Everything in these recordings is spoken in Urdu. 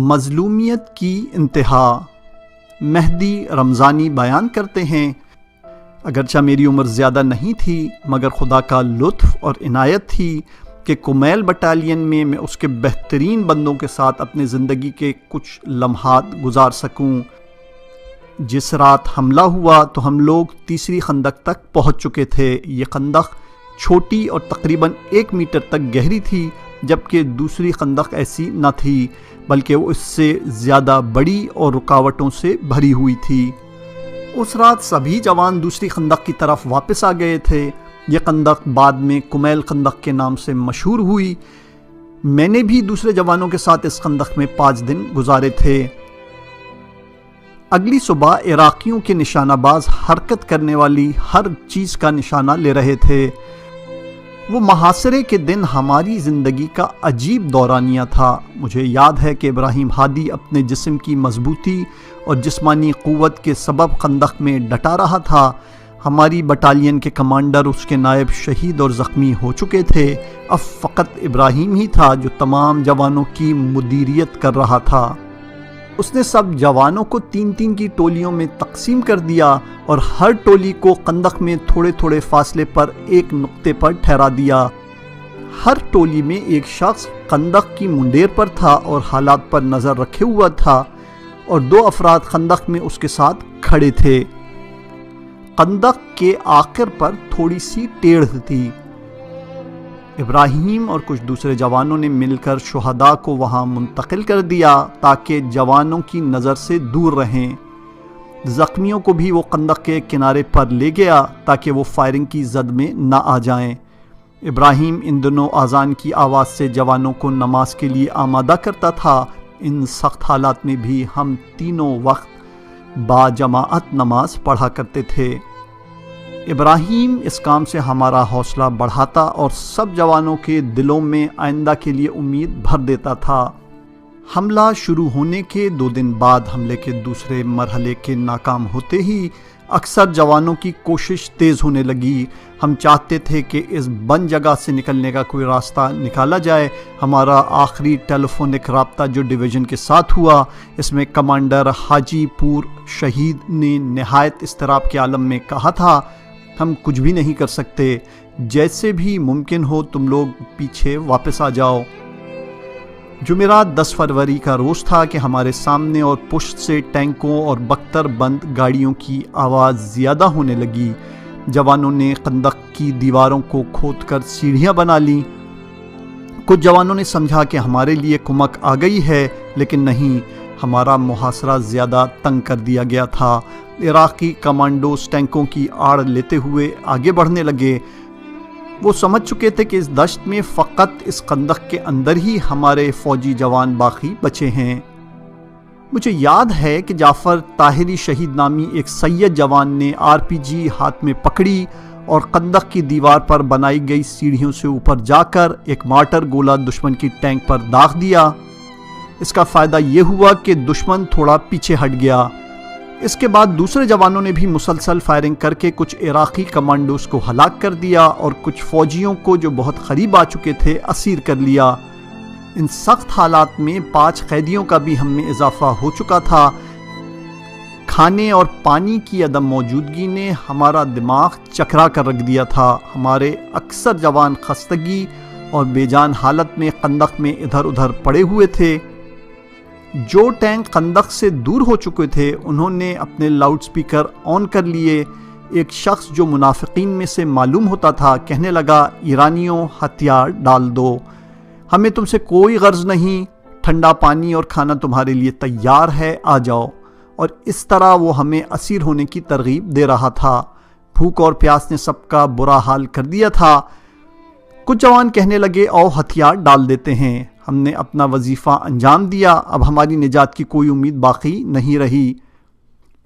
مظلومیت کی انتہا مہدی رمضانی بیان کرتے ہیں، اگرچہ میری عمر زیادہ نہیں تھی مگر خدا کا لطف اور عنایت تھی کہ کمیل بٹالین میں اس کے بہترین بندوں کے ساتھ اپنے زندگی کے کچھ لمحات گزار سکوں۔ جس رات حملہ ہوا تو ہم لوگ تیسری خندق تک پہنچ چکے تھے۔ یہ خندق چھوٹی اور تقریباً 1 میٹر تک گہری تھی، جبکہ دوسری خندق ایسی نہ تھی بلکہ وہ اس سے زیادہ بڑی اور رکاوٹوں سے بھری ہوئی تھی۔ اس رات سبھی جوان دوسری خندق کی طرف واپس آ گئے تھے۔ یہ خندق بعد میں کمیل خندق کے نام سے مشہور ہوئی۔ میں نے بھی دوسرے جوانوں کے ساتھ اس خندق میں 5 دن گزارے تھے۔ اگلی صبح عراقیوں کے نشانہ باز حرکت کرنے والی ہر چیز کا نشانہ لے رہے تھے۔ وہ محاصرے کے دن ہماری زندگی کا عجیب دورانیہ تھا۔ مجھے یاد ہے کہ ابراہیم ہادی اپنے جسم کی مضبوطی اور جسمانی قوت کے سبب خندق میں ڈٹا رہا تھا۔ ہماری بٹالین کے کمانڈر اس کے نائب شہید اور زخمی ہو چکے تھے۔ اب فقط ابراہیم ہی تھا جو تمام جوانوں کی مدیریت کر رہا تھا۔ اس نے سب جوانوں کو 3 کی ٹولیوں میں تقسیم کر دیا اور ہر ٹولی کو خندق میں تھوڑے تھوڑے فاصلے پر ایک نقطے پر ٹھہرا دیا۔ ہر ٹولی میں ایک شخص خندق کی منڈیر پر تھا اور حالات پر نظر رکھے ہوا تھا، اور 2 افراد خندق میں اس کے ساتھ کھڑے تھے۔ خندق کے آخر پر تھوڑی سی ٹیڑھ تھی۔ ابراہیم اور کچھ دوسرے جوانوں نے مل کر شہداء کو وہاں منتقل کر دیا تاکہ جوانوں کی نظر سے دور رہیں۔ زخمیوں کو بھی وہ خندق کے کنارے پر لے گیا تاکہ وہ فائرنگ کی زد میں نہ آ جائیں۔ ابراہیم ان دنوں اذان کی آواز سے جوانوں کو نماز کے لیے آمادہ کرتا تھا۔ ان سخت حالات میں بھی ہم تینوں وقت با جماعت نماز پڑھا کرتے تھے۔ ابراہیم اس کام سے ہمارا حوصلہ بڑھاتا اور سب جوانوں کے دلوں میں آئندہ کے لیے امید بھر دیتا تھا۔ حملہ شروع ہونے کے 2 دن بعد حملے کے دوسرے مرحلے کے ناکام ہوتے ہی اکثر جوانوں کی کوشش تیز ہونے لگی۔ ہم چاہتے تھے کہ اس بند جگہ سے نکلنے کا کوئی راستہ نکالا جائے۔ ہمارا آخری ٹیلی فونک رابطہ جو ڈویژن کے ساتھ ہوا، اس میں کمانڈر حاجی پور شہید نے نہایت اضطراب کے عالم میں کہا تھا، ہم کچھ بھی نہیں کر سکتے، جیسے بھی ممکن ہو تم لوگ پیچھے واپس آ جاؤ۔ جمعرات 10 فروری کا روز تھا کہ ہمارے سامنے اور پشت سے ٹینکوں اور بختر بند گاڑیوں کی آواز زیادہ ہونے لگی۔ جوانوں نے خندق کی دیواروں کو کھود کر سیڑھیاں بنا لیں۔ کچھ جوانوں نے سمجھا کہ ہمارے لیے کمک آ گئی ہے، لیکن نہیں، ہمارا محاصرہ زیادہ تنگ کر دیا گیا تھا۔ عراقی کمانڈوز ٹینکوں کی آڑ لیتے ہوئے آگے بڑھنے لگے۔ وہ سمجھ چکے تھے کہ اس دشت میں فقط اس خندق کے اندر ہی ہمارے فوجی جوان باقی بچے ہیں۔ مجھے یاد ہے کہ جعفر طاہری شہید نامی ایک سید جوان نے RPG ہاتھ میں پکڑی اور خندق کی دیوار پر بنائی گئی سیڑھیوں سے اوپر جا کر ایک مارٹر گولہ دشمن کی ٹینک پر داغ دیا۔ اس کا فائدہ یہ ہوا کہ دشمن تھوڑا پیچھے ہٹ گیا۔ اس کے بعد دوسرے جوانوں نے بھی مسلسل فائرنگ کر کے کچھ عراقی کمانڈوز کو ہلاک کر دیا اور کچھ فوجیوں کو جو بہت قریب آ چکے تھے اسیر کر لیا۔ ان سخت حالات میں 5 قیدیوں کا بھی ہم میں اضافہ ہو چکا تھا۔ کھانے اور پانی کی عدم موجودگی نے ہمارا دماغ چکرا کر رکھ دیا تھا۔ ہمارے اکثر جوان خستگی اور بے جان حالت میں خندق میں ادھر ادھر پڑے ہوئے تھے۔ جو ٹینک خندق سے دور ہو چکے تھے انہوں نے اپنے لاؤڈ سپیکر آن کر لیے۔ ایک شخص جو منافقین میں سے معلوم ہوتا تھا کہنے لگا، ایرانیوں ہتھیار ڈال دو، ہمیں تم سے کوئی غرض نہیں، ٹھنڈا پانی اور کھانا تمہارے لیے تیار ہے، آ جاؤ۔ اور اس طرح وہ ہمیں اسیر ہونے کی ترغیب دے رہا تھا۔ بھوک اور پیاس نے سب کا برا حال کر دیا تھا۔ کچھ جوان کہنے لگے، آؤ ہتھیار ڈال دیتے ہیں۔ ہم نے اپنا وظیفہ انجام دیا، اب ہماری نجات کی کوئی امید باقی نہیں رہی۔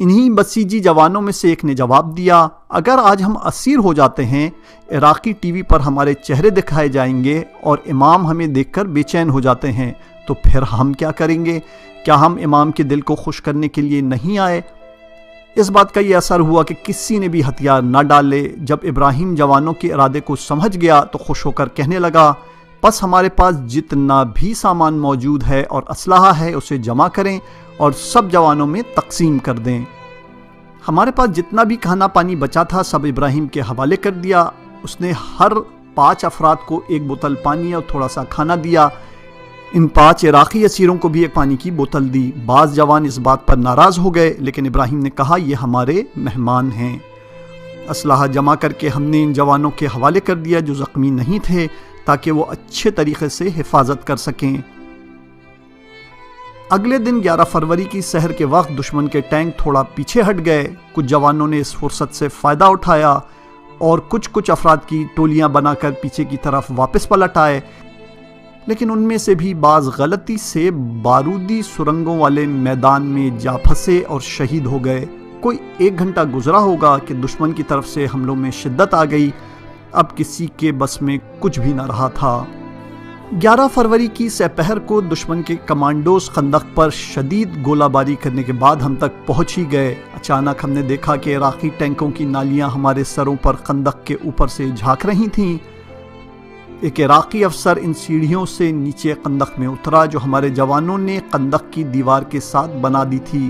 انہی بسیجی جوانوں میں سے ایک نے جواب دیا، اگر آج ہم اسیر ہو جاتے ہیں، عراقی ٹی وی پر ہمارے چہرے دکھائے جائیں گے اور امام ہمیں دیکھ کر بے چین ہو جاتے ہیں، تو پھر ہم کیا کریں گے؟ کیا ہم امام کے دل کو خوش کرنے کے لیے نہیں آئے؟ اس بات کا یہ اثر ہوا کہ کسی نے بھی ہتھیار نہ ڈالے۔ جب ابراہیم جوانوں کے ارادے کو سمجھ گیا تو خوش ہو کر کہنے لگا، بس ہمارے پاس جتنا بھی سامان موجود ہے اور اسلحہ ہے اسے جمع کریں اور سب جوانوں میں تقسیم کر دیں۔ ہمارے پاس جتنا بھی کھانا پانی بچا تھا سب ابراہیم کے حوالے کر دیا۔ اس نے ہر 5 افراد کو 1 بوتل پانی اور تھوڑا سا کھانا دیا۔ ان 5 عراقی اسیروں کو بھی ایک پانی کی بوتل دی۔ بعض جوان اس بات پر ناراض ہو گئے، لیکن ابراہیم نے کہا یہ ہمارے مہمان ہیں۔ اسلحہ جمع کر کے ہم نے ان جوانوں کے حوالے کر دیا جو زخمی نہیں تھے، تاکہ وہ اچھے طریقے سے حفاظت کر سکیں۔ اگلے دن 11 فروری کی سحر کے وقت دشمن کے ٹینک تھوڑا پیچھے ہٹ گئے۔ کچھ جوانوں نے اس فرصت سے فائدہ اٹھایا اور کچھ افراد کی ٹولیاں بنا کر پیچھے کی طرف واپس پلٹ آئے، لیکن ان میں سے بھی بعض غلطی سے بارودی سرنگوں والے میدان میں جا پھنسے اور شہید ہو گئے۔ کوئی 1 گھنٹہ گزرا ہوگا کہ دشمن کی طرف سے حملوں میں شدت آ گئی۔ اب کسی کے بس میں کچھ بھی نہ رہا تھا۔ 11 فروری کی سپہر کو دشمن کے کمانڈوز خندق پر شدید گولہ باری کرنے کے بعد ہم تک پہنچ ہی گئے۔ اچانک ہم نے دیکھا کہ عراقی ٹینکوں کی نالیاں ہمارے سروں پر خندق کے اوپر سے جھانک رہی تھیں۔ ایک عراقی افسر ان سیڑھیوں سے نیچے خندق میں اترا جو ہمارے جوانوں نے خندق کی دیوار کے ساتھ بنا دی تھی۔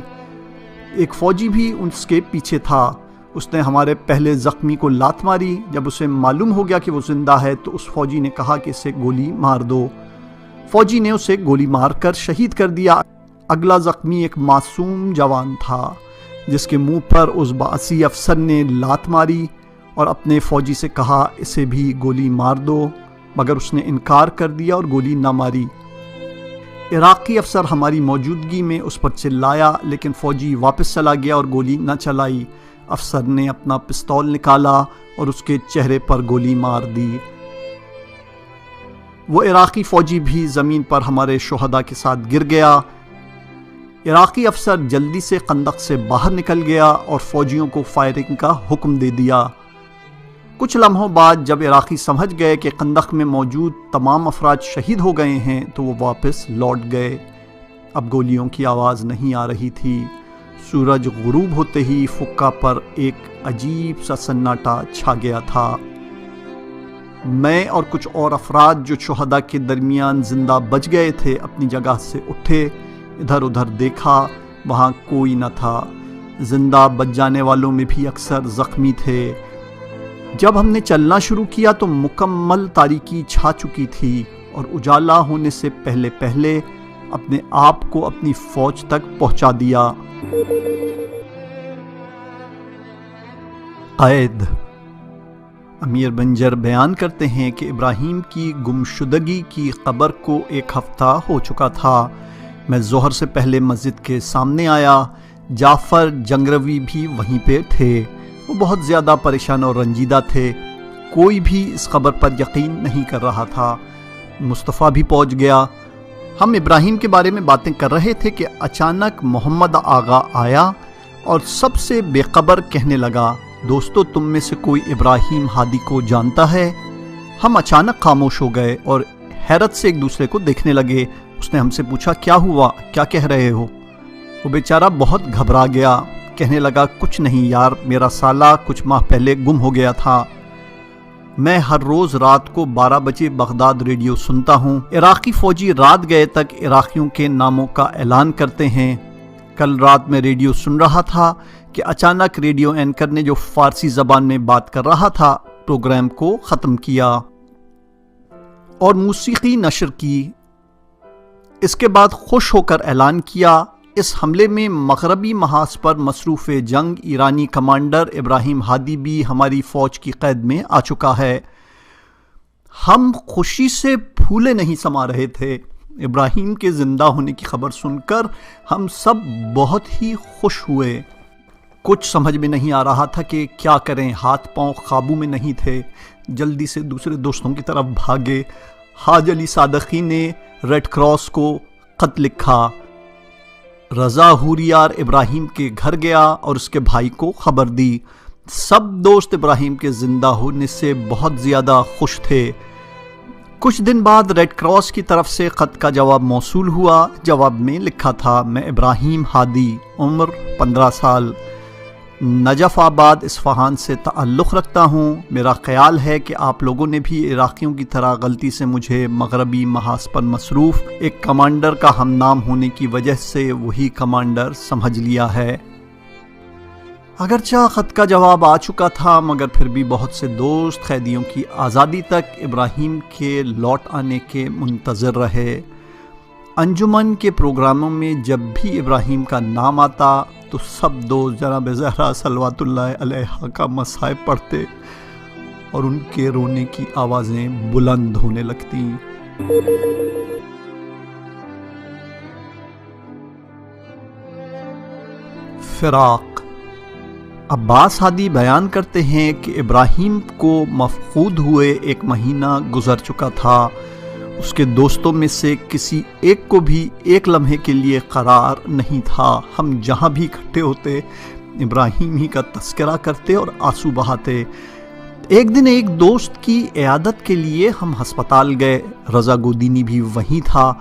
ایک فوجی بھی اس کے پیچھے تھا۔ اس نے ہمارے پہلے زخمی کو لات ماری۔ جب اسے معلوم ہو گیا کہ وہ زندہ ہے تو اس فوجی نے کہا کہ اسے گولی مار دو۔ فوجی نے اسے گولی مار کر شہید کر دیا۔ اگلا زخمی ایک معصوم جوان تھا جس کے منہ پر اس باسی افسر نے لات ماری اور اپنے فوجی سے کہا اسے بھی گولی مار دو، مگر اس نے انکار کر دیا اور گولی نہ ماری۔ عراقی افسر ہماری موجودگی میں اس پر چلایا، لیکن فوجی واپس چلا گیا اور گولی نہ چلائی۔ افسر نے اپنا پستول نکالا اور اس کے چہرے پر گولی مار دی۔ وہ عراقی فوجی بھی زمین پر ہمارے شہداء کے ساتھ گر گیا۔ عراقی افسر جلدی سے خندق سے باہر نکل گیا اور فوجیوں کو فائرنگ کا حکم دے دیا۔ کچھ لمحوں بعد جب عراقی سمجھ گئے کہ خندق میں موجود تمام افراد شہید ہو گئے ہیں تو وہ واپس لوٹ گئے۔ اب گولیوں کی آواز نہیں آ رہی تھی۔ سورج غروب ہوتے ہی فکا پر ایک عجیب سا سناٹا چھا گیا تھا۔ میں اور کچھ اور افراد جو شہداء کے درمیان زندہ بچ گئے تھے اپنی جگہ سے اٹھے، ادھر ادھر دیکھا، وہاں کوئی نہ تھا۔ زندہ بچ جانے والوں میں بھی اکثر زخمی تھے۔ جب ہم نے چلنا شروع کیا تو مکمل تاریکی چھا چکی تھی اور اجالا ہونے سے پہلے اپنے آپ کو اپنی فوج تک پہنچا دیا۔ قید امیر بنجر بیان کرتے ہیں کہ ابراہیم کی گمشدگی کی خبر کو 1 ہفتہ ہو چکا تھا۔ میں ظہر سے پہلے مسجد کے سامنے آیا۔ جعفر جنگروی بھی وہیں پہ تھے۔ وہ بہت زیادہ پریشان اور رنجیدہ تھے۔ کوئی بھی اس خبر پر یقین نہیں کر رہا تھا۔ مصطفیٰ بھی پہنچ گیا۔ ہم ابراہیم کے بارے میں باتیں کر رہے تھے کہ اچانک محمد آغا آیا اور سب سے بے خبر کہنے لگا، دوستو تم میں سے کوئی ابراہیم ہادی کو جانتا ہے؟ ہم اچانک خاموش ہو گئے اور حیرت سے ایک دوسرے کو دیکھنے لگے۔ اس نے ہم سے پوچھا کیا ہوا، کیا کہہ رہے ہو؟ وہ بیچارہ بہت گھبرا گیا، کہنے لگا کچھ نہیں یار، میرا سالہ کچھ ماہ پہلے گم ہو گیا تھا۔ میں ہر روز رات کو 12 بجے بغداد ریڈیو سنتا ہوں۔ عراقی فوجی رات گئے تک عراقیوں کے ناموں کا اعلان کرتے ہیں۔ کل رات میں ریڈیو سن رہا تھا کہ اچانک ریڈیو اینکر نے جو فارسی زبان میں بات کر رہا تھا پروگرام کو ختم کیا اور موسیقی نشر کی۔ اس کے بعد خوش ہو کر اعلان کیا، اس حملے میں مغربی محاذ پر مصروف جنگ ایرانی کمانڈر ابراہیم ہادی بھی ہماری فوج کی قید میں آ چکا ہے۔ ہم خوشی سے پھولے نہیں سما رہے تھے۔ ابراہیم کے زندہ ہونے کی خبر سن کر ہم سب بہت ہی خوش ہوئے۔ کچھ سمجھ میں نہیں آ رہا تھا کہ کیا کریں، ہاتھ پاؤں قابو میں نہیں تھے۔ جلدی سے دوسرے دوستوں کی طرف بھاگے۔ حاج علی صادقی نے ریڈ کراس کو خط لکھا۔ رضا ہوریار ابراہیم کے گھر گیا اور اس کے بھائی کو خبر دی۔ سب دوست ابراہیم کے زندہ ہونے سے بہت زیادہ خوش تھے۔ کچھ دن بعد ریڈ کراس کی طرف سے خط کا جواب موصول ہوا۔ جواب میں لکھا تھا، میں ابراہیم ہادی، عمر 15 سال، نجف آباد اصفہان سے تعلق رکھتا ہوں۔ میرا خیال ہے کہ آپ لوگوں نے بھی عراقیوں کی طرح غلطی سے مجھے مغربی محاذ پر مصروف ایک کمانڈر کا ہم نام ہونے کی وجہ سے وہی کمانڈر سمجھ لیا ہے۔ اگرچہ خط کا جواب آ چکا تھا، مگر پھر بھی بہت سے دوست قیدیوں کی آزادی تک ابراہیم کے لوٹ آنے کے منتظر رہے۔ انجمن کے پروگراموں میں جب بھی ابراہیم کا نام آتا تو سب دوست جناب زہرا صلوات اللہ علیہا کا مصائب پڑھتے اور ان کے رونے کی آوازیں بلند ہونے لگتیں۔ فراق۔ عباس ہادی بیان کرتے ہیں کہ ابراہیم کو مفقود ہوئے 1 مہینہ گزر چکا تھا۔ اس کے دوستوں میں سے کسی ایک کو بھی ایک لمحے کے لیے قرار نہیں تھا۔ ہم جہاں بھی اکٹھے ہوتے ابراہیم ہی کا تذکرہ کرتے اور آنسو بہاتے۔ ایک دن ایک دوست کی عیادت کے لیے ہم ہسپتال گئے۔ رضا گودینی بھی وہیں تھا۔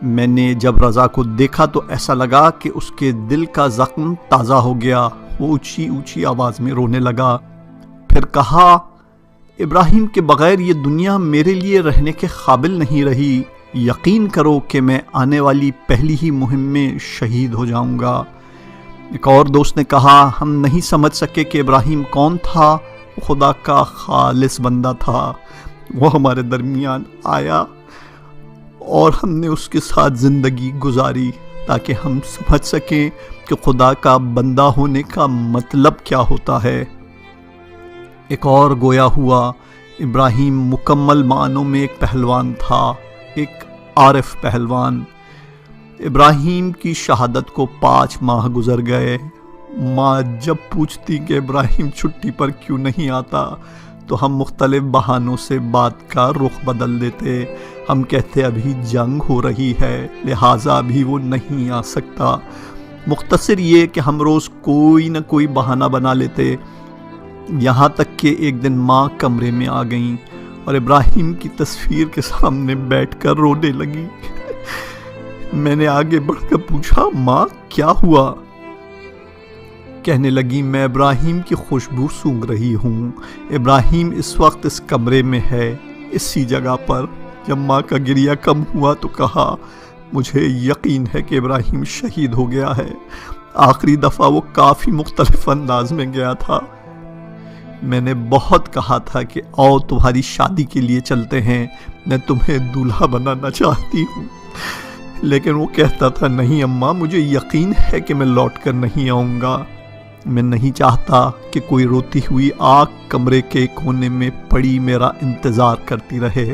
میں نے جب رضا کو دیکھا تو ایسا لگا کہ اس کے دل کا زخم تازہ ہو گیا۔ وہ اونچی اونچی آواز میں رونے لگا، پھر کہا، ابراہیم کے بغیر یہ دنیا میرے لیے رہنے کے قابل نہیں رہی۔ یقین کرو کہ میں آنے والی پہلی ہی مہم میں شہید ہو جاؤں گا۔ ایک اور دوست نے کہا، ہم نہیں سمجھ سکے کہ ابراہیم کون تھا۔ وہ خدا کا خالص بندہ تھا۔ وہ ہمارے درمیان آیا اور ہم نے اس کے ساتھ زندگی گزاری تاکہ ہم سمجھ سکیں کہ خدا کا بندہ ہونے کا مطلب کیا ہوتا ہے۔ ایک اور گویا ہوا، ابراہیم مکمل معنوں میں ایک پہلوان تھا، ایک عارف پہلوان۔ ابراہیم کی شہادت کو 5 ماہ گزر گئے۔ ماں جب پوچھتی کہ ابراہیم چھٹی پر کیوں نہیں آتا تو ہم مختلف بہانوں سے بات کا رخ بدل دیتے۔ ہم کہتے ابھی جنگ ہو رہی ہے لہٰذا ابھی وہ نہیں آ سکتا۔ مختصر یہ کہ ہم روز کوئی نہ کوئی بہانہ بنا لیتے، یہاں تک کہ ایک دن ماں کمرے میں آ گئیں اور ابراہیم کی تصویر کے سامنے بیٹھ کر رونے لگی۔ میں نے آگے بڑھ کر پوچھا، ماں کیا ہوا؟ کہنے لگی، میں ابراہیم کی خوشبو سونگھ رہی ہوں۔ ابراہیم اس وقت اس کمرے میں ہے، اسی جگہ پر۔ جب ماں کا گریہ کم ہوا تو کہا، مجھے یقین ہے کہ ابراہیم شہید ہو گیا ہے۔ آخری دفعہ وہ کافی مختلف انداز میں گیا تھا۔ میں نے بہت کہا تھا کہ آؤ تمہاری شادی کے لیے چلتے ہیں، میں تمہیں دولہا بنانا چاہتی ہوں، لیکن وہ کہتا تھا، نہیں اماں، مجھے یقین ہے کہ میں لوٹ کر نہیں آؤں گا۔ میں نہیں چاہتا کہ کوئی روتی ہوئی آنکھ کمرے کے کونے میں پڑی میرا انتظار کرتی رہے۔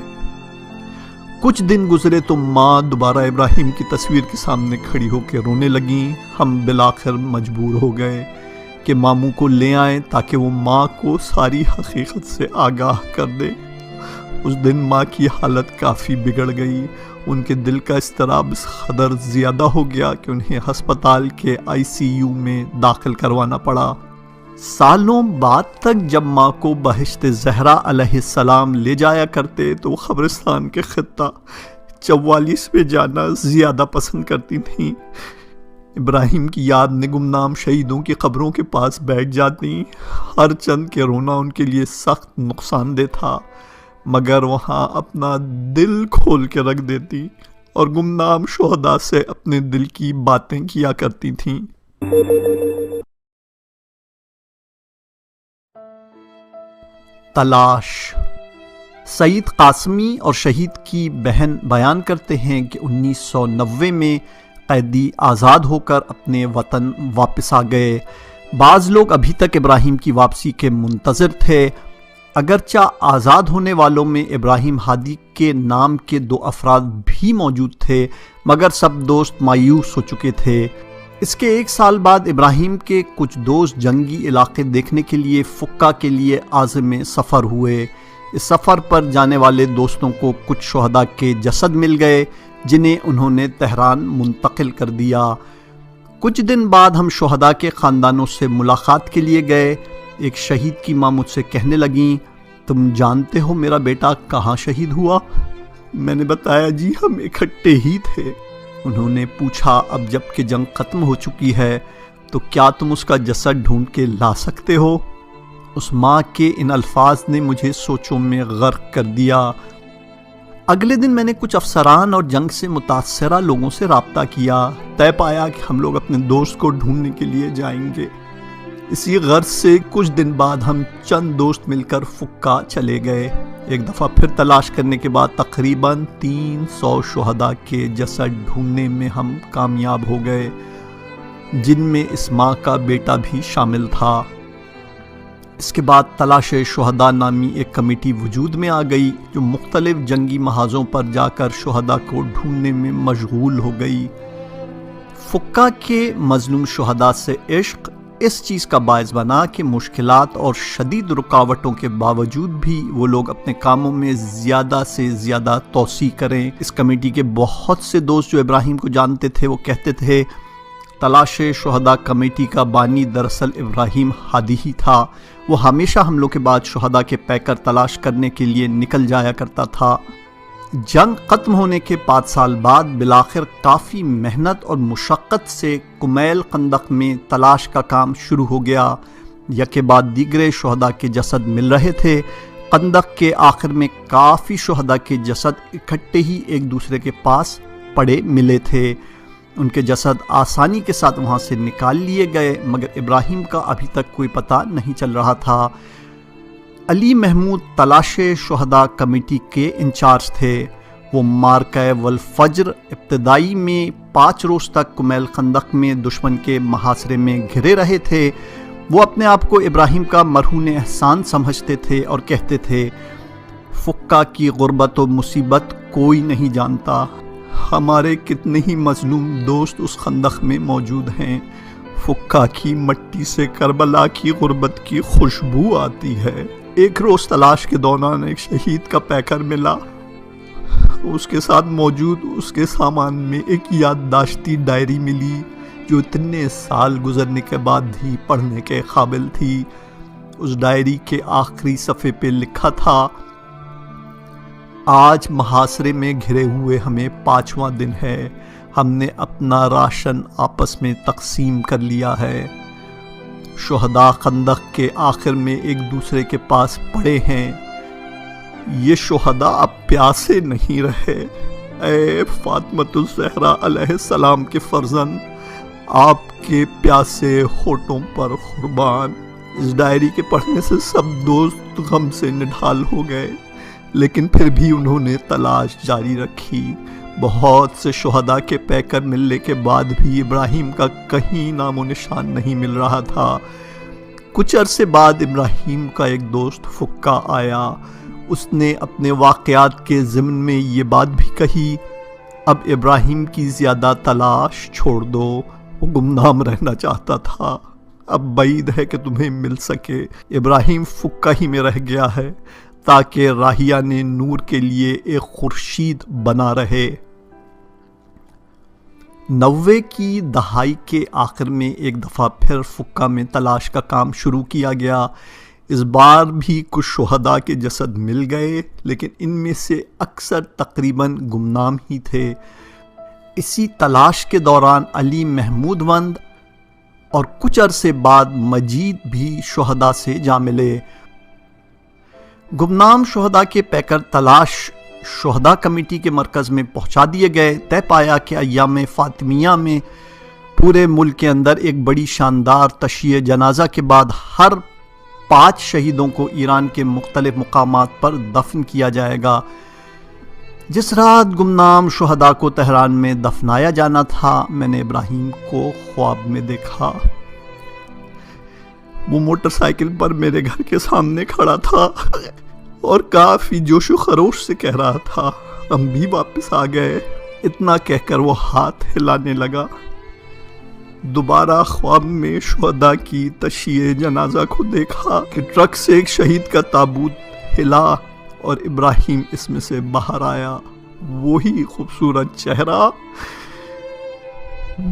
کچھ دن گزرے تو ماں دوبارہ ابراہیم کی تصویر کے سامنے کھڑی ہو کے رونے لگیں۔ ہم بالآخر مجبور ہو گئے کہ ماموں کو لے آئیں تاکہ وہ ماں کو ساری حقیقت سے آگاہ کر دے۔ اس دن ماں کی حالت کافی بگڑ گئی۔ ان کے دل کا اضطراب اس قدر زیادہ ہو گیا کہ انہیں ہسپتال کے ICU میں داخل کروانا پڑا۔ سالوں بعد تک جب ماں کو بہشت زہرا علیہ السلام لے جایا کرتے تو وہ قبرستان کے خطہ 44 میں جانا زیادہ پسند کرتی تھیں۔ ابراہیم کی یاد میں گمنام شہیدوں کی قبروں کے پاس بیٹھ جاتی۔ ہر چند کے رونا ان کے لیے سخت نقصان دہ تھا، مگر وہاں اپنا دل کھول کے رکھ دیتی اور گمنام شہداء سے اپنے دل کی باتیں کیا کرتی تھیں۔ تلاش۔ سعید قاسمی اور شہید کی بہن بیان کرتے ہیں کہ 1990 میں قیدی آزاد ہو کر اپنے وطن واپس آ گئے۔ بعض لوگ ابھی تک ابراہیم کی واپسی کے منتظر تھے۔ اگرچہ آزاد ہونے والوں میں ابراہیم ہادی کے نام کے 2 افراد بھی موجود تھے، مگر سب دوست مایوس ہو چکے تھے۔ اس کے 1 سال بعد ابراہیم کے کچھ دوست جنگی علاقے دیکھنے کے لیے فقہ کے لیے عازم سفر ہوئے۔ اس سفر پر جانے والے دوستوں کو کچھ شہداء کے جسد مل گئے جنہیں انہوں نے تہران منتقل کر دیا۔ کچھ دن بعد ہم شہداء کے خاندانوں سے ملاقات کے لیے گئے۔ ایک شہید کی ماں مجھ سے کہنے لگیں، تم جانتے ہو میرا بیٹا کہاں شہید ہوا؟ میں نے بتایا، جی ہم اکٹھے ہی تھے۔ انہوں نے پوچھا، اب جب کہ جنگ ختم ہو چکی ہے تو کیا تم اس کا جسد ڈھونڈ کے لا سکتے ہو؟ اس ماں کے ان الفاظ نے مجھے سوچوں میں غرق کر دیا۔ اگلے دن میں نے کچھ افسران اور جنگ سے متاثرہ لوگوں سے رابطہ کیا، طے پایا کہ ہم لوگ اپنے دوست کو ڈھونڈنے کے لیے جائیں گے۔ اسی غرض سے کچھ دن بعد ہم چند دوست مل کر فکا چلے گئے۔ ایک دفعہ پھر تلاش کرنے کے بعد تقریباً 300 شہداء کے جسد ڈھونڈنے میں ہم کامیاب ہو گئے، جن میں اس ماں کا بیٹا بھی شامل تھا۔ اس کے بعد تلاش شہداء نامی ایک کمیٹی وجود میں آ گئی جو مختلف جنگی محاذوں پر جا کر شہداء کو ڈھونڈنے میں مشغول ہو گئی۔ فکا کے مظلوم شہداء سے عشق اس چیز کا باعث بنا کہ مشکلات اور شدید رکاوٹوں کے باوجود بھی وہ لوگ اپنے کاموں میں زیادہ سے زیادہ توسیع کریں۔ اس کمیٹی کے بہت سے دوست جو ابراہیم کو جانتے تھے وہ کہتے تھے تلاش شہداء کمیٹی کا بانی دراصل ابراہیم ہادی ہی تھا۔ وہ ہمیشہ حملوں کے بعد شہداء کے پیکر تلاش کرنے کے لیے نکل جایا کرتا تھا۔ جنگ ختم ہونے کے 5 سال بعد بالآخر کافی محنت اور مشقت سے کمیل خندق میں تلاش کا کام شروع ہو گیا۔ یکے بعد دیگرے شہداء کے جسد مل رہے تھے۔ خندق کے آخر میں کافی شہداء کے جسد اکٹھے ہی ایک دوسرے کے پاس پڑے ملے تھے۔ ان کے جسد آسانی کے ساتھ وہاں سے نکال لیے گئے، مگر ابراہیم کا ابھی تک کوئی پتہ نہیں چل رہا تھا۔ علی محمود تلاش شہداء کمیٹی کے انچارج تھے۔ وہ مارکہ والفجر ابتدائی میں 5 روز تک کمیل خندق میں دشمن کے محاصرے میں گھرے رہے تھے۔ وہ اپنے آپ کو ابراہیم کا مرہون احسان سمجھتے تھے اور کہتے تھے فکا کی غربت و مصیبت کوئی نہیں جانتا، ہمارے کتنے ہی مظلوم دوست اس خندق میں موجود ہیں۔ فکا کی مٹی سے کربلا کی غربت کی خوشبو آتی ہے۔ ایک روز تلاش کے دوران ایک شہید کا پیکر ملا۔ اس کے ساتھ موجود اس کے سامان میں ایک یادداشتی ڈائری ملی جو اتنے سال گزرنے کے بعد بھی پڑھنے کے قابل تھی۔ اس ڈائری کے آخری صفحے پہ لکھا تھا آج محاصرے میں گھرے ہوئے ہمیں 5واں دن ہے، ہم نے اپنا راشن آپس میں تقسیم کر لیا ہے۔ شہداء خندق کے آخر میں ایک دوسرے کے پاس پڑے ہیں۔ یہ شہداء اب پیاسے نہیں رہے۔ اے فاطمۃ الزہرا علیہ السلام کے فرزند، آپ کے پیاسے ہونٹوں پر قربان۔ اس ڈائری کے پڑھنے سے سب دوست غم سے نڈھال ہو گئے، لیکن پھر بھی انہوں نے تلاش جاری رکھی۔ بہت سے شہداء کے پیکر ملنے کے بعد بھی ابراہیم کا کہیں نام و نشان نہیں مل رہا تھا۔ کچھ عرصے بعد ابراہیم کا ایک دوست فکا آیا۔ اس نے اپنے واقعات کے ضمن میں یہ بات بھی کہی اب ابراہیم کی زیادہ تلاش چھوڑ دو، وہ گمنام رہنا چاہتا تھا، اب بعید ہے کہ تمہیں مل سکے۔ ابراہیم فکا ہی میں رہ گیا ہے تاکہ راہیان نور کے لیے ایک خورشید بنا رہے۔ 90 کی دہائی کے آخر میں ایک دفعہ پھر فکا میں تلاش کا کام شروع کیا گیا۔ اس بار بھی کچھ شہداء کے جسد مل گئے، لیکن ان میں سے اکثر تقریباً گمنام ہی تھے۔ اسی تلاش کے دوران علی محمود وند اور کچھ عرصے بعد مجید بھی شہداء سے جا ملے۔ گمنام شہداء کے پیکر تلاش شہداء کمیٹی کے مرکز میں پہنچا دیے گئے۔ طے پایا کہ ایام فاطمیہ میں پورے ملک کے اندر ایک بڑی شاندار تشییع جنازہ کے بعد ہر 5 شہیدوں کو ایران کے مختلف مقامات پر دفن کیا جائے گا۔ جس رات گمنام شہداء کو تہران میں دفنایا جانا تھا، میں نے ابراہیم کو خواب میں دیکھا۔ وہ موٹر سائیکل پر میرے گھر کے سامنے کھڑا تھا اور کافی جوش و خروش سے کہہ رہا تھا ہم بھی واپس آ گئے۔ اتنا کہہ کر وہ ہاتھ ہلانے لگا۔ دوبارہ خواب میں شہداء کی تشییع جنازہ کو دیکھا کہ ٹرک سے ایک شہید کا تابوت ہلا اور ابراہیم اس میں سے باہر آیا۔ وہی خوبصورت چہرہ،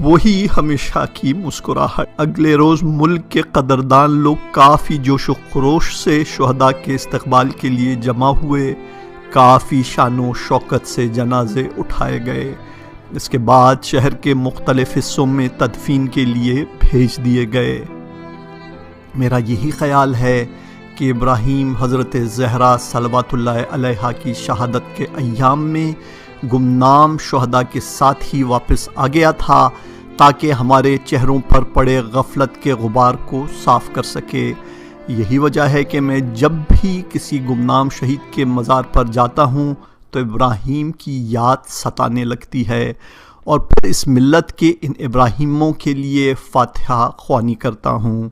وہی ہمیشہ کی مسکراہٹ۔ اگلے روز ملک کے قدردان لوگ کافی جوش و خروش سے شہداء کے استقبال کے لیے جمع ہوئے۔ کافی شان و شوکت سے جنازے اٹھائے گئے۔ اس کے بعد شہر کے مختلف حصوں میں تدفین کے لیے بھیج دیے گئے۔ میرا یہی خیال ہے کہ ابراہیم حضرت زہرا صلوات اللہ علیہا کی شہادت کے ایام میں گمنام شہداء کے ساتھ ہی واپس آ گیا تھا تاکہ ہمارے چہروں پر پڑے غفلت کے غبار کو صاف کر سکے۔ یہی وجہ ہے کہ میں جب بھی کسی گمنام شہید کے مزار پر جاتا ہوں تو ابراہیم کی یاد ستانے لگتی ہے اور پھر اس ملت کے ان ابراہیموں کے لیے فاتحہ خوانی کرتا ہوں۔